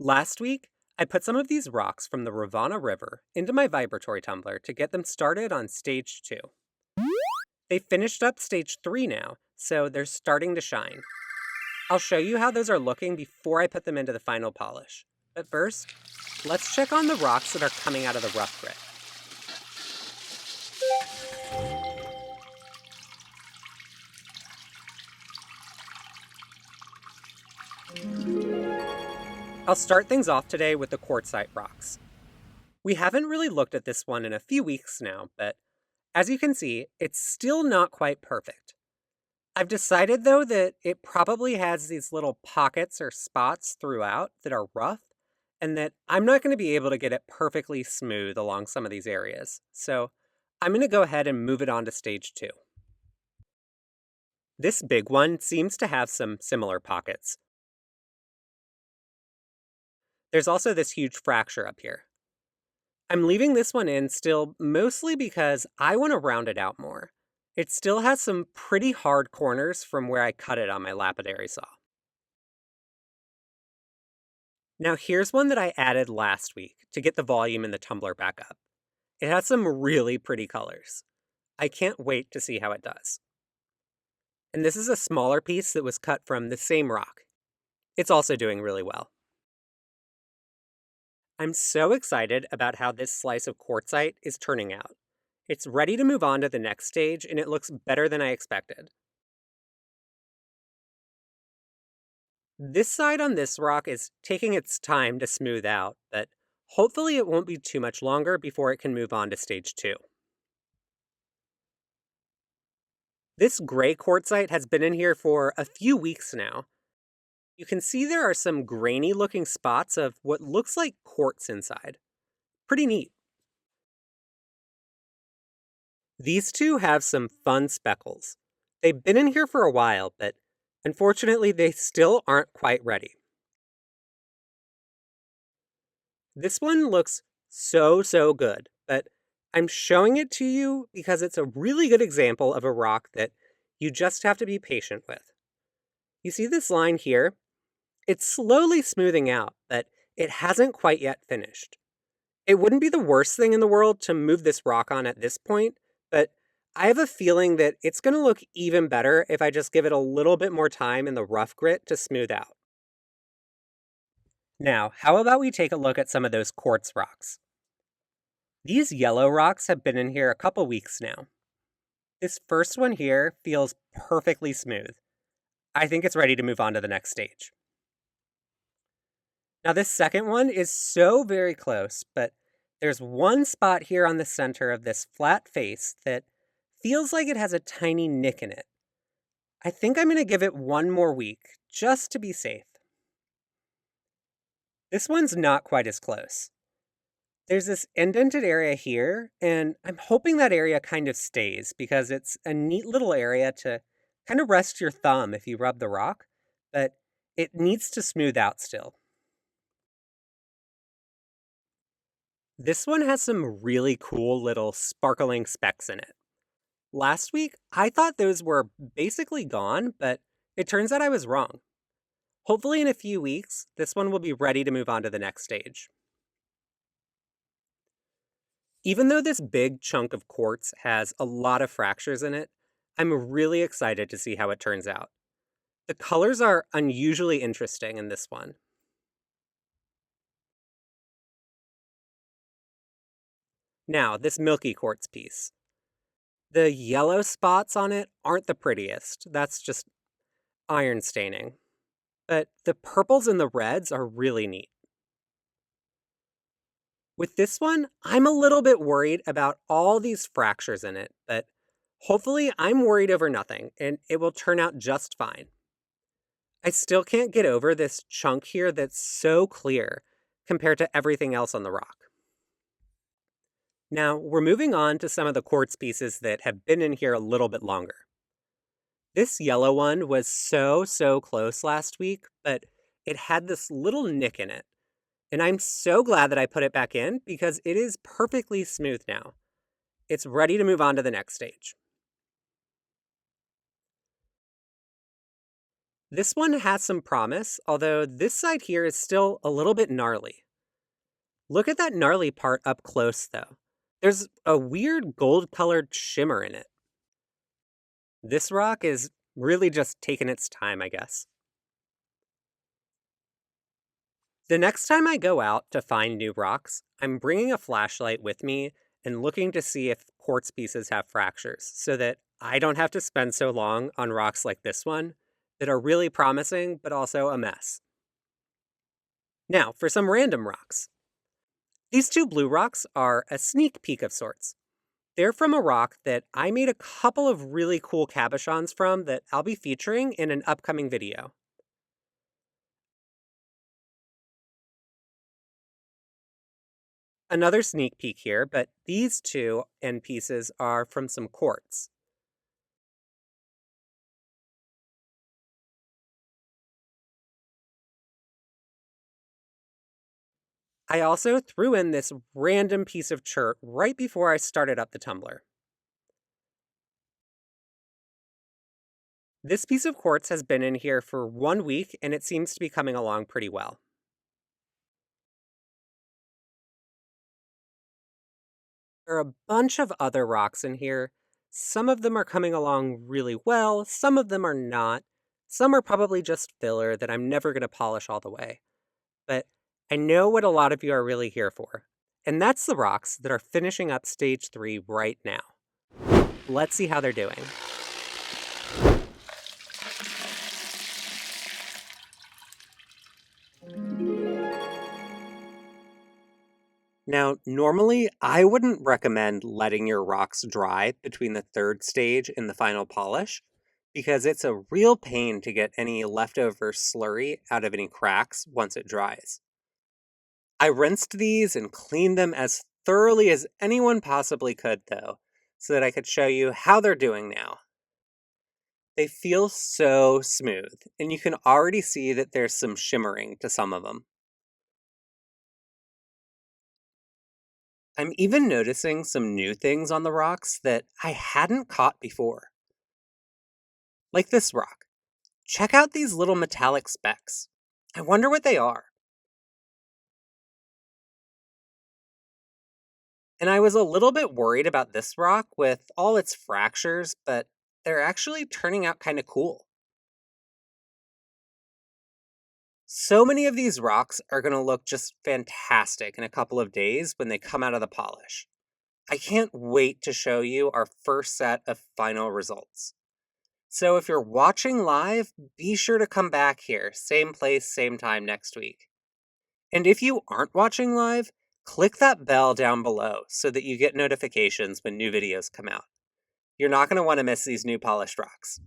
Last week, I put some of these rocks from the Rivanna River into my vibratory tumbler to get them started on stage 2. They finished up stage 3 now, so they're starting to shine. I'll show you how those are looking before I put them into the final polish. But first, let's check on the rocks that are coming out of the rough grit. I'll start things off today with the quartzite rocks. We haven't really looked at this one in a few weeks now, but as you can see, it's still not quite perfect. I've decided though that it probably has these little pockets or spots throughout that are rough, and that I'm not going to be able to get it perfectly smooth along some of these areas. So I'm going to go ahead and move it on to stage 2. This big one seems to have some similar pockets. There's also this huge fracture up here. I'm leaving this one in still mostly because I want to round it out more. It still has some pretty hard corners from where I cut it on my lapidary saw. Now here's one that I added last week to get the volume in the tumbler back up. It has some really pretty colors. I can't wait to see how it does. And this is a smaller piece that was cut from the same rock. It's also doing really well. I'm so excited about how this slice of quartzite is turning out. It's ready to move on to the next stage, and it looks better than I expected. This side on this rock is taking its time to smooth out, but hopefully it won't be too much longer before it can move on to stage 2. This gray quartzite has been in here for a few weeks now. You can see there are some grainy looking spots of what looks like quartz inside. Pretty neat. These two have some fun speckles. They've been in here for a while, but unfortunately they still aren't quite ready. This one looks so good, but I'm showing it to you because it's a really good example of a rock that you just have to be patient with. You see this line here? It's slowly smoothing out, but it hasn't quite yet finished. It wouldn't be the worst thing in the world to move this rock on at this point, but I have a feeling that it's going to look even better if I just give it a little bit more time in the rough grit to smooth out. Now, how about we take a look at some of those quartz rocks? These yellow rocks have been in here a couple weeks now. This first one here feels perfectly smooth. I think it's ready to move on to the next stage. Now this second one is so very close, but there's one spot here on the center of this flat face that feels like it has a tiny nick in it. I think I'm going to give it one more week, just to be safe. This one's not quite as close. There's this indented area here, and I'm hoping that area kind of stays because it's a neat little area to kind of rest your thumb if you rub the rock, but it needs to smooth out still. This one has some really cool little sparkling specks in it. Last week, I thought those were basically gone, but it turns out I was wrong. Hopefully in a few weeks, this one will be ready to move on to the next stage. Even though this big chunk of quartz has a lot of fractures in it, I'm really excited to see how it turns out. The colors are unusually interesting in this one. Now, this milky quartz piece. The yellow spots on it aren't the prettiest. That's just iron staining. But the purples and the reds are really neat. With this one, I'm a little bit worried about all these fractures in it, but hopefully I'm worried over nothing, and it will turn out just fine. I still can't get over this chunk here that's so clear compared to everything else on the rock. Now, we're moving on to some of the quartz pieces that have been in here a little bit longer. This yellow one was so close last week, but it had this little nick in it. And I'm so glad that I put it back in because it is perfectly smooth now. It's ready to move on to the next stage. This one has some promise, although this side here is still a little bit gnarly. Look at that gnarly part up close, though. There's a weird gold colored shimmer in it. This rock is really just taking its time, I guess. The next time I go out to find new rocks, I'm bringing a flashlight with me and looking to see if quartz pieces have fractures so that I don't have to spend so long on rocks like this one that are really promising but also a mess. Now, for some random rocks. These two blue rocks are a sneak peek of sorts. They're from a rock that I made a couple of really cool cabochons from that I'll be featuring in an upcoming video. Another sneak peek here, but these two end pieces are from some quartz. I also threw in this random piece of chert right before I started up the tumbler. This piece of quartz has been in here for 1 week and it seems to be coming along pretty well. There are a bunch of other rocks in here. Some of them are coming along really well, some of them are not. Some are probably just filler that I'm never going to polish all the way. But I know what a lot of you are really here for. And that's the rocks that are finishing up stage 3 right now. Let's see how they're doing. Now, normally I wouldn't recommend letting your rocks dry between the third stage and the final polish, because it's a real pain to get any leftover slurry out of any cracks once it dries. I rinsed these and cleaned them as thoroughly as anyone possibly could, though, so that I could show you how they're doing now. They feel so smooth, and you can already see that there's some shimmering to some of them. I'm even noticing some new things on the rocks that I hadn't caught before. Like this rock. Check out these little metallic specks. I wonder what they are. And I was a little bit worried about this rock with all its fractures, but they're actually turning out kind of cool. So many of these rocks are going to look just fantastic in a couple of days when they come out of the polish. I can't wait to show you our first set of final results. So if you're watching live, be sure to come back here, same place, same time next week. And if you aren't watching live, click that bell down below so that you get notifications when new videos come out. You're not going to want to miss these new polished rocks.